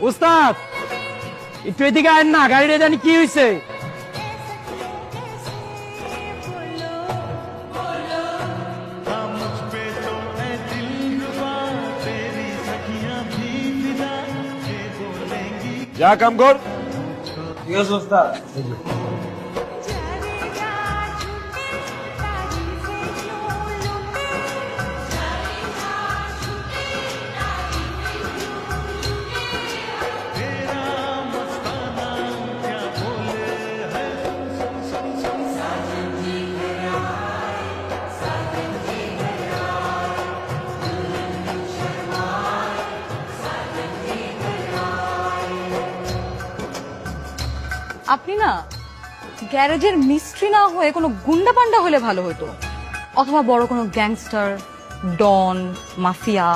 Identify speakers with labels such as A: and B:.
A: উস্তাদ একটু এদিকে আয়েন না, গাড়িটা জানি কি হয়েছে।
B: যা কাম কর।
A: ঠিক আছে উস্তাদ।
C: আপনি না গ্যারেজের মিস্ত্রি না হয়ে কোনো গুন্ডা পান্ডা হলে ভালো হতো, অথবা বড় কোনো গ্যাংস্টার, ডন, মাফিয়া।